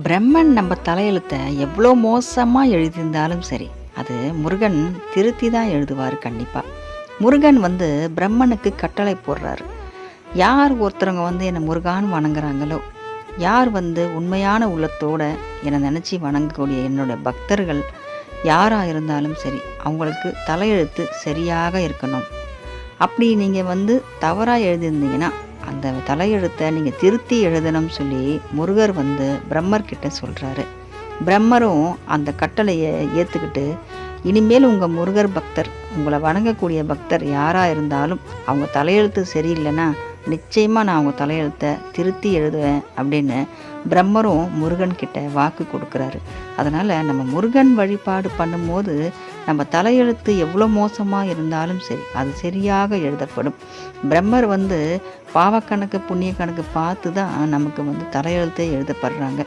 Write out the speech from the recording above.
பிரம்மன் நம்ம தலையெழுத்தை எவ்வளோ மோசமாக எழுதியிருந்தாலும் சரி, அது முருகன் திருத்தி தான் எழுதுவார் கண்டிப்பாக. முருகன் பிரம்மனுக்கு கட்டளை போடுறாரு. யார் ஒருத்தவங்க என்னை முருகான்னு வணங்குறாங்களோ, யார் உண்மையான உள்ளத்தோட என்னை நினச்சி வணங்கக்கூடிய என்னோடய பக்தர்கள் யாராக இருந்தாலும் சரி, அவங்களுக்கு தலையெழுத்து சரியாக இருக்கணும். அப்படி நீங்கள் தவறாக எழுதியிருந்தீங்கன்னா அந்த தலையெழுத்தை நீங்கள் திருத்தி எழுதணும்னு சொல்லி முருகர் பிரம்மர்கிட்ட சொல்கிறாரு. பிரம்மரும் அந்த கட்டளையை ஏற்றுக்கிட்டு, இனிமேல் உங்கள் முருகர் பக்தர், உங்களை வணங்கக்கூடிய பக்தர் யாராக இருந்தாலும் அவங்க தலையெழுத்து சரியில்லைன்னா நிச்சயமாக நான் அவங்க தலையெழுத்தை திருத்தி எழுதுவேன் அப்படின்னு பிரம்மரும் முருகன்கிட்ட வாக்கு கொடுக்குறாரு. அதனால் நம்ம முருகன் வழிபாடு பண்ணும்போது நம்ம தலையெழுத்து எவ்வளோ மோசமாக இருந்தாலும் சரி, அது சரியாக எழுதப்படும். பிரம்மர் பாவக்கணக்கு புண்ணிய கணக்கு பார்த்து தான் நமக்கு தலையெழுத்தே எழுதப்படுறாங்க.